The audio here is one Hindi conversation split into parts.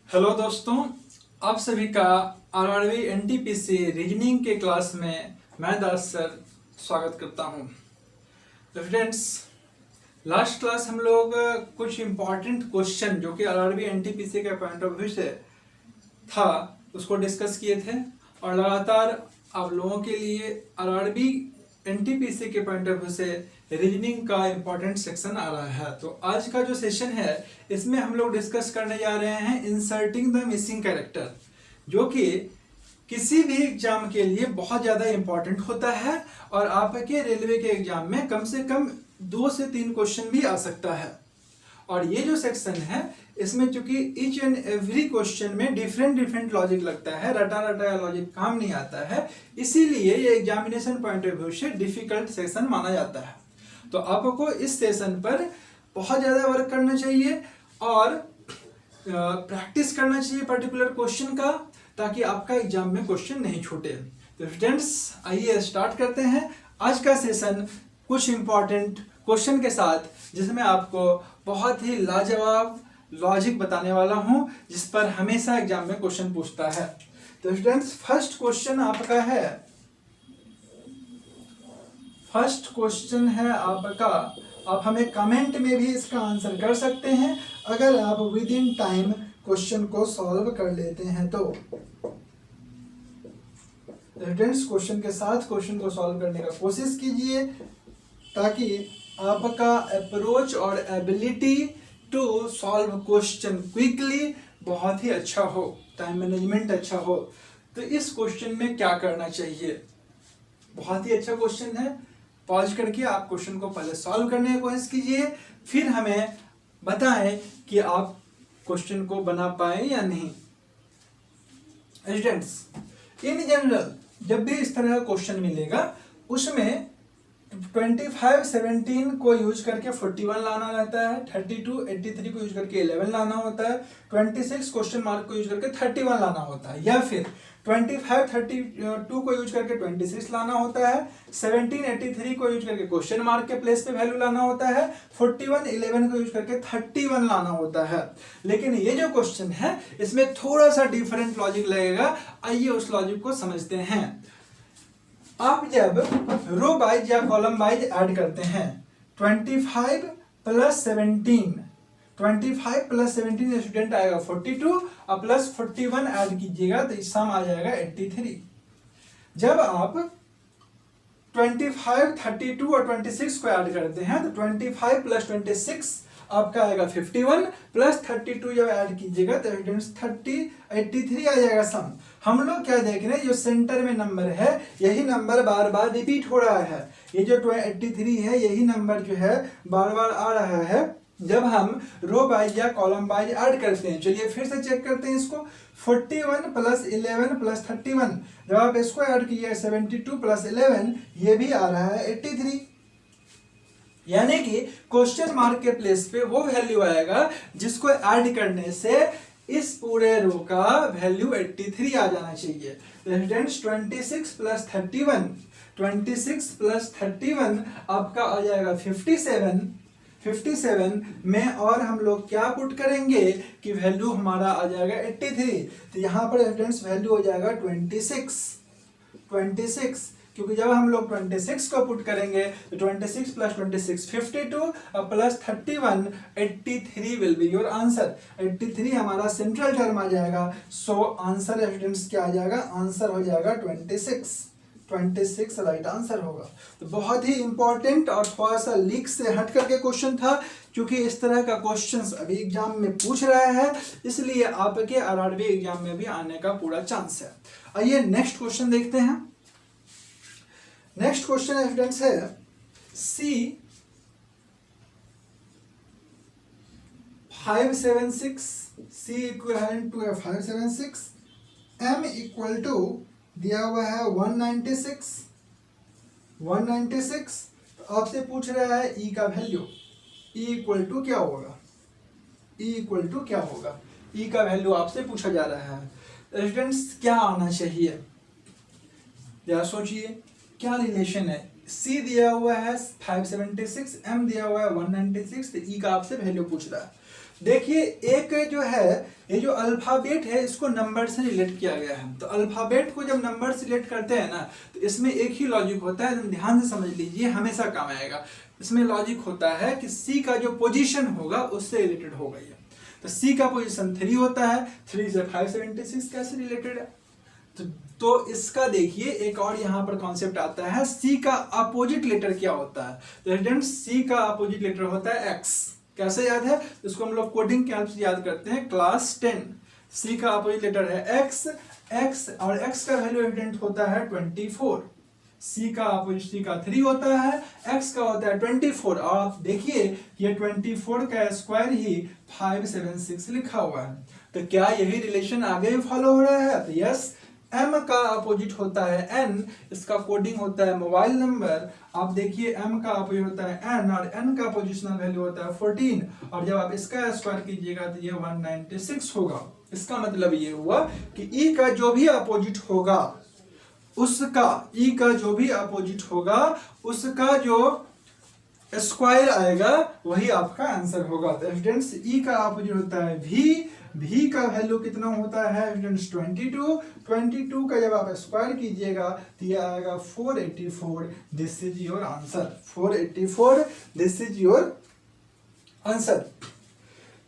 हेलो दोस्तों, आप सभी का आरआरबी एनटीपीसी रीजनिंग के क्लास में मैं दास सर स्वागत करता हूं। तो फ्रेंड्स, लास्ट क्लास हम लोग कुछ इम्पॉर्टेंट क्वेश्चन जो कि आरआरबी एनटीपीसी के पॉइंट ऑफ व्यू से था उसको डिस्कस किए थे और लगातार आप लोगों के लिए आरआरबी एनटीपीसी के पॉइंट ऑफ व्यू से रीजनिंग का इम्पॉर्टेंट सेक्शन आ रहा है। तो आज का जो सेशन है इसमें हम लोग डिस्कस करने जा रहे हैं इंसर्टिंग द मिसिंग कैरेक्टर, जो कि किसी भी एग्जाम के लिए बहुत ज़्यादा इम्पॉर्टेंट होता है और आपके रेलवे के एग्जाम में कम से कम 2 से 3 क्वेश्चन भी आ सकता है। और ये जो सेक्शन है इसमें चूंकि ईच एंड एवरी क्वेश्चन में डिफरेंट लॉजिक लगता है, रटा रटा लॉजिक काम नहीं आता है, इसीलिए ये एग्जामिनेशन पॉइंट ऑफ व्यू से डिफिकल्ट सेक्शन माना जाता है। तो आपको इस सेशन पर बहुत ज़्यादा वर्क करना चाहिए और प्रैक्टिस करना चाहिए पर्टिकुलर क्वेश्चन का, ताकि आपका एग्जाम में क्वेश्चन नहीं छूटे। तो स्टूडेंट्स, आइए स्टार्ट करते हैं आज का सेशन कुछ इंपॉर्टेंट क्वेश्चन के साथ, जिसमें आपको बहुत ही लाजवाब लॉजिक बताने वाला हूं, जिस पर हमेशा एग्जाम में क्वेश्चन पूछता है। तो स्टूडेंट्स, फर्स्ट क्वेश्चन आपका है, फर्स्ट क्वेश्चन है आपका, आप हमें कमेंट में भी इसका आंसर कर सकते हैं अगर आप विद इन टाइम क्वेश्चन को सॉल्व कर लेते हैं। तो स्टूडेंट्स, क्वेश्चन के साथ क्वेश्चन को सॉल्व करने का कोशिश कीजिए ताकि आपका अप्रोच और ability to solve question quickly बहुत ही अच्छा हो, टाइम मैनेजमेंट अच्छा हो। तो इस क्वेश्चन में क्या करना चाहिए, बहुत ही अच्छा क्वेश्चन है। पॉज करके आप क्वेश्चन को पहले सॉल्व करने की कोशिश कीजिए, फिर हमें बताएं कि आप क्वेश्चन को बना पाए या नहीं। स्टूडेंट्स, इन जनरल जब भी इस तरह का क्वेश्चन मिलेगा उसमें 25 17 को यूज करके 41 लाना रहता है, 32 83 को यूज करके 11 लाना होता है, 26 क्वेश्चन मार्क को यूज करके 31 लाना होता है, या फिर 25 32 को यूज करके 26 लाना होता है, 17 83 को यूज करके क्वेश्चन मार्क के प्लेस पे वैल्यू लाना होता है, 41 11 को यूज करके 31 लाना होता है। लेकिन ये जो क्वेश्चन है इसमें थोड़ा सा डिफरेंट लॉजिक लगेगा, आइए उस लॉजिक को समझते हैं। आप जब रो वाइज या कॉलम वाइज ऐड करते हैं 25 प्लस 17, 25 प्लस 17 स्टूडेंट आएगा 42 और प्लस 41 ऐड कीजिएगा तो इस सम आ जाएगा 83। जब आप 25 32 और 26 को ऐड करते हैं तो 25 प्लस 26 आपका आएगा 51 प्लस 32 जब ऐड कीजिएगा तो 83 आ जाएगा सम। हम लोग क्या देख रहे हैं, जो सेंटर में नंबर है यही नंबर बार बार रिपीट हो रहा है। ये जो 83 है यही नंबर जो है बार बार आ रहा है जब हम रो वाइज या कॉलम वाइज ऐड करते हैं। चलिए फिर से चेक करते हैं इसको। 41 प्लस 11 प्लस 31, जब आप इसको ऐड कीजिए 72 प्लस 11 ये भी आ रहा है 83। यानी कि क्वेश्चन मार्क के प्लेस पे वो वैल्यू आएगा जिसको ऐड करने से इस पूरे रो का वैल्यू 83 आ जाना चाहिए। स्टूडेंट्स, 26 प्लस 31, 26 प्लस 31 आपका आ जाएगा 57। 57 में और हम लोग क्या पुट करेंगे कि वैल्यू हमारा आ जाएगा 83। तो यहाँ पर स्टूडेंट्स वैल्यू हो जाएगा 26, क्योंकि जब हम लोग 26 को पुट करेंगे तो 26 प्लस 26 52 और plus 31 83 will be your answer. 83 हमारा सेंट्रल टर्म आ जाएगा। सो आंसर स्टूडेंट्स क्या आ जाएगा, आंसर हो जाएगा 26 राइट आंसर होगा। तो बहुत ही इंपॉर्टेंट और थोड़ा सा लीक से हट करके क्वेश्चन था, क्योंकि इस तरह का क्वेश्चंस अभी एग्जाम में पूछ रहा है, इसलिए आपके आरआरबी एग्जाम में भी आने का पूरा चांस है। आइए नेक्स्ट क्वेश्चन देखते हैं। नेक्स्ट क्वेश्चन स्टूडेंट्स है C 576, C equivalent to 576, M equal to दिया हुआ है 196। तो आपसे पूछ रहा है E का वैल्यू, E इक्वल टू क्या होगा, E इक्वल टू क्या होगा, E का वैल्यू आपसे पूछा जा रहा है। स्टूडेंट्स, क्या आना चाहिए, या सोचिए क्या रिलेशन है सी दिया हुआ है 576, एम दिया हुआ है 196, तो ई का आपसे वैल्यू पूछ रहा है। देखिए एक जो है ये जो अल्फाबेट है इसको नंबर से रिलेट किया गया है, तो अल्फाबेट को जब नंबर से रिलेट करते हैं ना तो इसमें एक ही लॉजिक होता है, ध्यान से समझ लीजिए, हमेशा काम आएगा। इसमें लॉजिक होता है कि सी का जो पोजीशन होगा उससे रिलेटेड होगा ये। तो सी का पोजीशन 3 होता है, 3 से 576 कैसे रिलेटेड है? तो इसका देखिए एक और यहाँ पर कॉन्सेप्ट आता है, सी का अपोजिट लेटर क्या होता है? तो स्टूडेंट्स सी का अपोजिट लेटर होता है एक्स। कैसे याद है? इसको हम लोग कोडिंग के हेल्प से याद करते हैं क्लास 10। सी का अपोजिट लेटर है एक्स, एक्स और एक्स का वैल्यू स्टूडेंट होता है 24। सी का अपोजिट सी का 3 होता है, एक्स का होता है 24 और आप देखिए ये 24 का स्क्वायर ही 576 लिखा हुआ है। तो क्या यही रिलेशन आगे भी फॉलो हो रहा है? तो यस। m का अपोजिट होता है n, इसका कोडिंग होता है मोबाइल नंबर। आप देखिए m का अपोजिट होता है n और n का पोजिशनल वैल्यू होता है 14 और जब आप इसका स्क्वायर कीजिएगा तो ये 196 होगा। इसका मतलब ये हुआ कि e का जो भी अपोजिट होगा उसका, e का जो भी अपोजिट होगा उसका जो स्क्वायर आएगा वही आपका आंसर होगा। तो स्टूडेंट्स e का अपोजिट होता है v का वैल्यू कितना होता है स्टूडेंट्स 22 का जब आप स्क्वायर कीजिएगा तो ये आएगा 484। This is your answer, 484 this is your answer.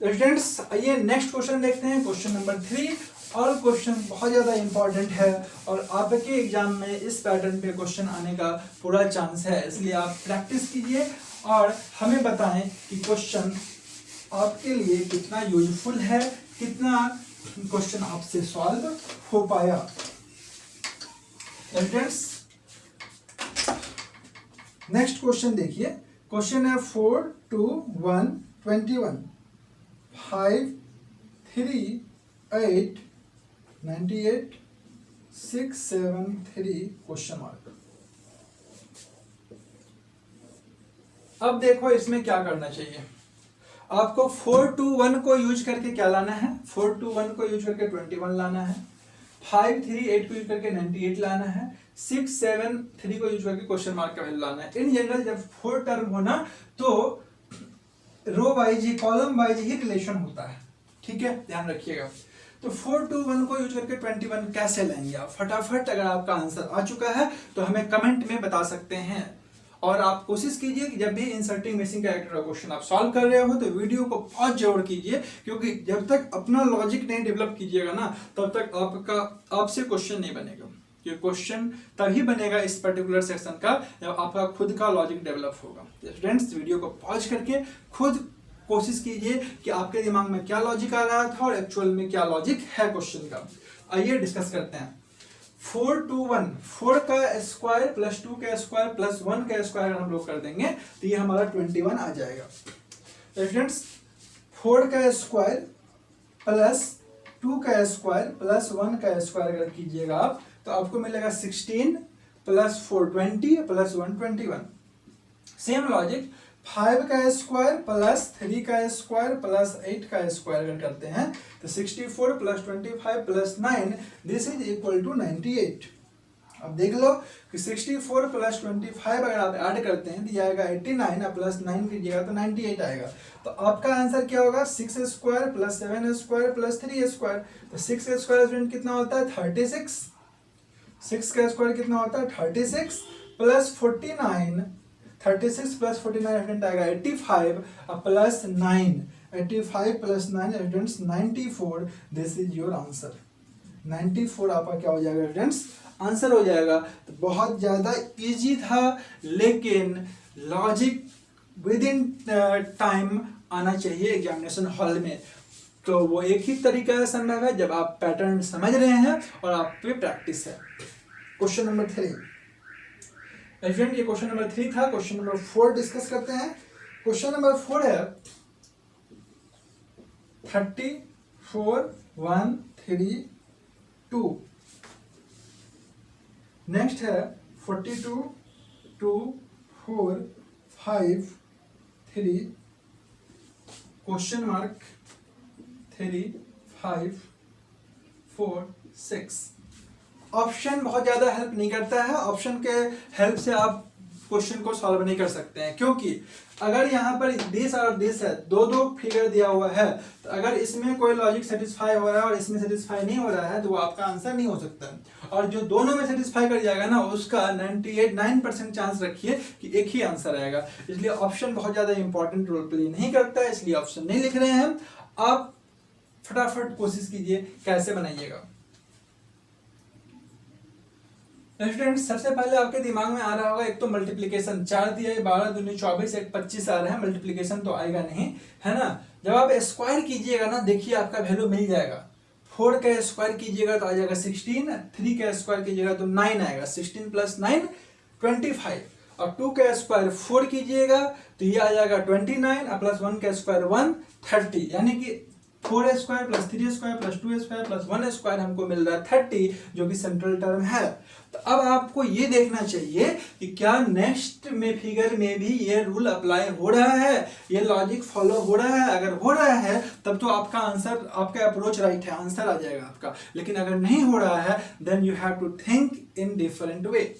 Students आइए नेक्स्ट क्वेश्चन देखते हैं, क्वेश्चन नंबर 3। और क्वेश्चन बहुत ज़्यादा इंपॉर्टेंट है और आपके एग्जाम में इस पैटर्न पे क्वेश्चन आने का पूरा चांस है, इसलिए आप प्रैक्टिस कीजिए और हमें बताएं कि क्वेश्चन आपके लिए कितना यूजफुल है, कितना क्वेश्चन आपसे सॉल्व हो पाया। स्टूडेंट्स नेक्स्ट क्वेश्चन देखिए, क्वेश्चन है 4 2 1 21 5 3 8 98 6 7 3 क्वेश्चन मार्क। अब देखो इसमें क्या करना चाहिए आपको। 4 2 1 को यूज करके क्या लाना है? 4 2 1 को यूज करके 21 लाना है, 5 3 8 को यूज करके 98 लाना है, 6 7 3 को यूज करके क्वेश्चन मार्क का वैल्यू लाना है। इन जनरल जब 4 टर्म होना तो रो वाइज ही, कॉलम वाइज ही रिलेशन होता है, ठीक है, ध्यान रखिएगा। तो 4 2 1 को यूज करके 21 कैसे लाएंगे आप? फटाफट अगर आपका आंसर आ चुका है तो हमें कमेंट में बता सकते हैं और आप कोशिश कीजिए कि जब भी इंसर्टिंग मिसिंग कैरेक्टर का क्वेश्चन आप सॉल्व कर रहे हो तो वीडियो को पॉज जरूर कीजिए, क्योंकि जब तक अपना लॉजिक नहीं डेवलप कीजिएगा ना तब तक आपसे क्वेश्चन नहीं बनेगा। ये क्वेश्चन तभी बनेगा इस पर्टिकुलर सेक्शन का जब आपका खुद का लॉजिक डेवलप होगा। स्टूडेंट्स वीडियो को पॉज करके खुद कोशिश कीजिए कि आपके दिमाग में क्या लॉजिक आ रहा था और एक्चुअल में क्या लॉजिक है क्वेश्चन का। आइए डिस्कस करते हैं। 4 2 1, 4 का स्क्वायर प्लस 2 का स्क्वायर प्लस 1 का स्क्वायर हम लोग कर देंगे तो ये हमारा 21 आ जाएगा। स्टूडेंट्स 4 का स्क्वायर प्लस 2 का स्क्वायर प्लस 1 का स्क्वायर अगर कीजिएगा आप तो आपको मिलेगा 16 प्लस 4 20 प्लस 1 21। सेम लॉजिक 5 का स्क्वायर प्लस 3 का स्क्वायर प्लस 8 का स्क्वायर अगर करते हैं तो 64 plus 25 plus 9 this is equal to 98। अब देख लो कि 64 प्लस 25 अगर आप ऐड करते हैं तो ये आएगा 89 और प्लस 9 कीजिएगा तो 98 आएगा। तो आपका आंसर क्या होगा? 6 square plus 7 square plus 3 square. तो 6 स्क्वायर कितना होता है? 36। 6 का स्क्वायर कितना होता है? 36 प्लस 49, 36 प्लस 49 आएगा 85 plus 9, 85 plus 9 students 94। This is your answer. 94 आपका क्या हो जाएगा स्टूडेंट्स? आंसर हो जाएगा। तो बहुत ज़्यादा इजी था, लेकिन लॉजिक विद इन टाइम आना चाहिए एग्जामिनेशन हॉल में। तो वो एक ही तरीका है संभव है जब आप पैटर्न समझ रहे हैं और आप पे प्रैक्टिस है। क्वेश्चन नंबर 3 स्टूडेंट, ये क्वेश्चन नंबर 3 था। क्वेश्चन नंबर 4 डिस्कस करते हैं। क्वेश्चन नंबर 4 है 34 1 3 2। नेक्स्ट है 42 2 4 5 3 क्वेश्चन मार्क 3 5 4 6। ऑप्शन बहुत ज़्यादा हेल्प नहीं करता है। ऑप्शन के हेल्प से आप क्वेश्चन को सॉल्व नहीं कर सकते हैं, क्योंकि अगर यहाँ पर दिस और दिस है, दो दो फिगर दिया हुआ है, तो अगर इसमें कोई लॉजिक सेटिस्फाई हो रहा है और इसमें सेटिस्फाई नहीं हो रहा है तो वो आपका आंसर नहीं हो सकता। और जो दोनों में सेटिस्फाई कर जाएगा ना, उसका 98-9% चांस रखिए कि एक ही आंसर आएगा। इसलिए ऑप्शन बहुत ज्यादा इंपॉर्टेंट रोल प्ले नहीं करता है, इसलिए ऑप्शन नहीं लिख रहे हैं। आप फटाफट कोशिश कीजिए कैसे बनाइएगा। स्टूडेंट्स, सबसे पहले आपके दिमाग में आ रहा होगा एक तो मल्टीप्लिकेशन, 4 दिया है, 12 दूनी 24, एक 25 आ रहा है, मल्टीप्लिकेशन तो आएगा नहीं, है ना। जब आप स्क्वायर कीजिएगा ना, देखिए आपका वैल्यू मिल जाएगा। 4 का स्क्वायर कीजिएगा तो आ जाएगा 16, 3 का स्क्वायर कीजिएगा तो 9 आएगा, 16 + 9 25, और 2 का स्क्वायर 4 कीजिएगा तो ये आ जाएगा 29, और +1 का स्क्वायर 1 30, यानी कि 4 स्क्वायर + 3 स्क्वायर + 2 स्क्वायर + 1 स्क्वायर हमको मिल रहा है 30, जो कि सेंट्रल टर्म है। तो अब आपको ये देखना चाहिए कि क्या नेक्स्ट में फिगर में भी ये रूल अप्लाई हो रहा है, ये लॉजिक फॉलो हो रहा है। अगर हो रहा है तब तो आपका आंसर, आपका अप्रोच राइट है, आंसर आ जाएगा आपका। लेकिन अगर नहीं हो रहा है then you have to think in different way.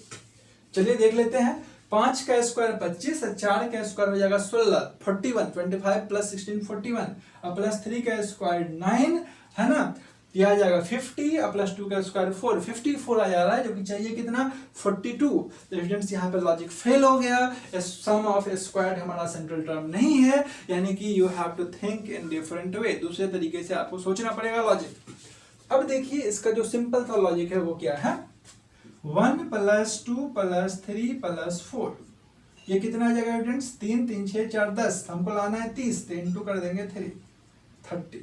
चलिए देख लेते हैं। 5 का स्क्वायर 25, 4 का स्क्वायर हो जाएगा 16, 41, 25 + 16 41, और +3 का स्क्वायर 9, है ना, यह आ जाएगा 50, और +2 का स्क्वायर 4, 54 आ जा रहा है, जो कि चाहिए कितना 42। तो स्टूडेंट्स यहाँ पे लॉजिक फेल हो गया, सम ऑफ स्क्वायर हमारा सेंट्रल टर्म नहीं है, यानी कि you have to think in different way, दूसरे तरीके से आपको सोचना पड़ेगा लॉजिक। अब देखिए इसका जो सिंपल सा लॉजिक है वो क्या है, 1 + 2 + 3 + 4, ये कितना आ जाएगा स्टूडेंट्स, 3 3 6 4 10, हमको लाना है 30, तो इंटू कर देंगे 3 30।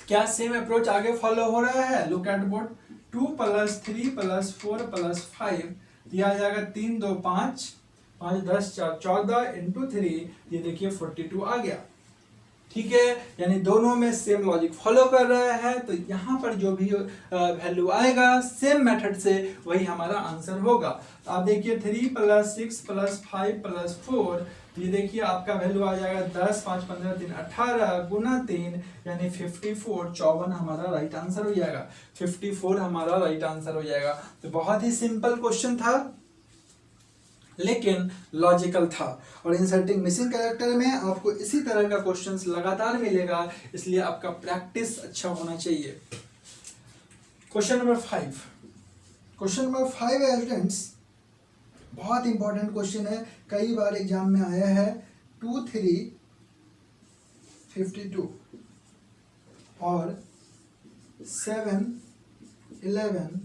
क्या सेम अप्रोच आगे फॉलो हो रहा है, लुक एट बोर्ड। 2 + 3 + 4 + 5, ये आ जाएगा 3 2 5, 5 10 4 14 इंटू 3, ये देखिए 42 आ गया। ठीक है, यानी दोनों में सेम लॉजिक फॉलो कर रहा है, तो यहाँ पर जो भी वैल्यू आएगा सेम मेथड से वही हमारा आंसर होगा। तो आप देखिए 3 + 6 + 5 + 4, ये देखिए आपका वैल्यू आ जाएगा 10 5 15 3 18 गुना 3, यानी 54, 54 हमारा राइट आंसर हो जाएगा, 54 हमारा राइट आंसर हो जाएगा। तो बहुत ही सिंपल क्वेश्चन था लेकिन लॉजिकल था, और इंसर्टिंग मिसिंग कैरेक्टर में आपको इसी तरह का क्वेश्चंस लगातार मिलेगा, इसलिए आपका प्रैक्टिस अच्छा होना चाहिए। क्वेश्चन नंबर 5, क्वेश्चन नंबर 5 है स्टूडेंट्स, बहुत इंपॉर्टेंट क्वेश्चन है, कई बार एग्जाम में आया है। 2 3 52 और 7 11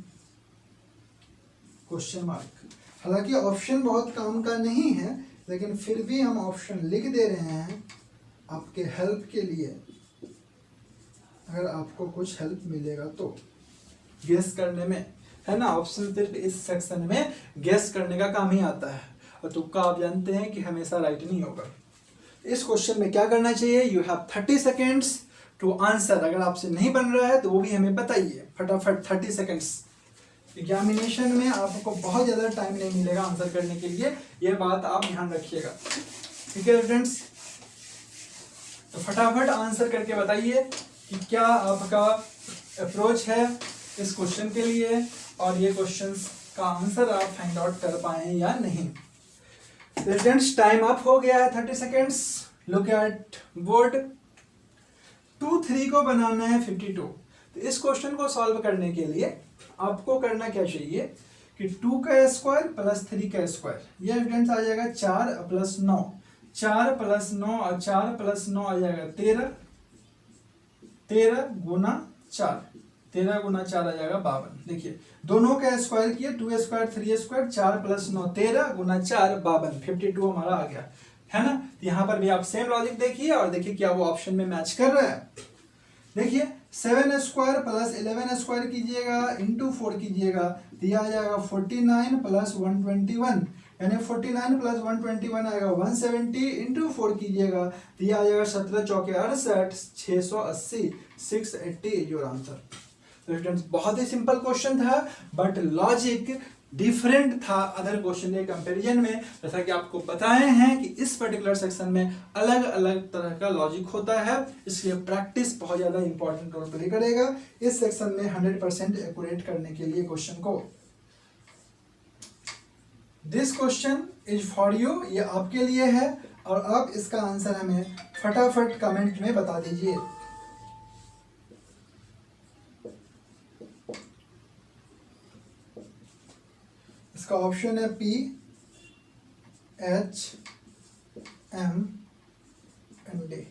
क्वेश्चन मार्क। हालांकि ऑप्शन बहुत काम का नहीं है, लेकिन फिर भी हम ऑप्शन लिख दे रहे हैं आपके हेल्प के लिए, अगर आपको कुछ हेल्प मिलेगा तो गेस करने में, है ना। ऑप्शन सिर्फ इस सेक्शन में गेस करने का काम ही आता है, और तुक्का आप जानते हैं कि हमेशा राइट नहीं होगा। इस क्वेश्चन में क्या करना चाहिए, you have 30 seconds to answer. अगर आपसे नहीं बन रहा है तो वो भी हमें बताइए फटाफट, 30 सेकेंड्स। एग्जामिनेशन में आपको बहुत ज़्यादा टाइम नहीं मिलेगा आंसर करने के लिए, यह बात आप ध्यान रखिएगा, ठीक है फ्रेंड्स। तो फटाफट आंसर करके बताइए कि क्या आपका अप्रोच है इस क्वेश्चन के लिए, और ये क्वेश्चंस का आंसर आप फाइंड आउट कर पाए या नहीं। स्टूडेंट्स टाइम अप हो गया है, 30 सेकेंड्स। Look at board. 2 3 को बनाना है 52। तो इस क्वेश्चन को सॉल्व करने के लिए आपको करना क्या चाहिए कि 2 का स्क्वायर + 3 का स्क्वायर, ये स्टूडेंट्स आ जाएगा 4 + 9, 4 + 9 और 4 + 9 आ जाएगा 13, 13 गुना 4, 13 गुना 4 आ जाएगा 52। देखिए दोनों का स्क्वायर किए, 2 स्क्वायर 3 स्क्वायर, 4 + 9 13 गुना 4 52, 52 हमारा आ गया, है ना। तो यहाँ पर भी आप सेम लॉजिक देखिए और देखिए क्या वो ऑप्शन में मैच कर रहा है। देखिए 7 स्क्वायर + 11 स्क्वायर कीजिएगा इंटू 4 कीजिएगा, तो यह आ जाएगा 49 + 121, यानी 49 + 121 आएगा 170, इंटू 4 कीजिएगा तो यह आ जाएगा 17 चौके 68, 680, 680 इज योर आंसर। तो स्टूडेंट्स बहुत ही सिंपल क्वेश्चन था, बट लॉजिक डिफरेंट था अदर क्वेश्चन के कंपैरिजन में। जैसा कि आपको बताए हैं कि इस पर्टिकुलर सेक्शन में अलग अलग तरह का लॉजिक होता है, इसलिए प्रैक्टिस बहुत ज़्यादा इंपॉर्टेंट रोल प्ले करेगा इस सेक्शन में 100% एक्यूरेट करने के लिए क्वेश्चन को। This question is for you, ये आपके लिए है और आप इसका आंसर हमें फटाफट कमेंट में बता दीजिए। इसका ऑप्शन है P H M and D।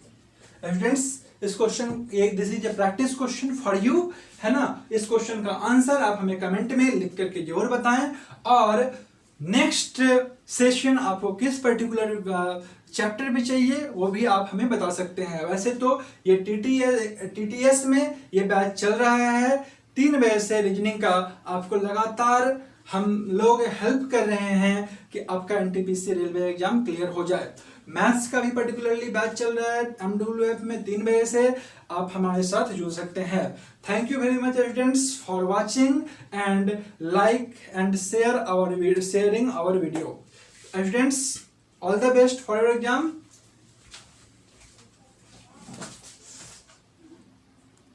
Friends, इस क्वेश्चन एक this is a practice question for you, है ना। इस क्वेश्चन का आंसर आप हमें कमेंट में लिख करके जरूर बताएं, और नेक्स्ट सेशन आपको किस पर्टिकुलर चैप्टर में चाहिए वो भी आप हमें बता सकते हैं। वैसे तो ये टीटीएस में ये बैच चल रहा है 3 बजे से, रीजनिंग का आपको लगातार हम लोग हेल्प कर रहे हैं कि आपका एनटीपीसी रेलवे एग्जाम क्लियर हो जाए। मैथ्स का भी पर्टिकुलरली बैच चल रहा है एमडब्ल्यूएफ में 3 बजे से, आप हमारे साथ जुड़ सकते हैं। Thank you very much students for watching and like and sharing our video. Students, all the best for your exam.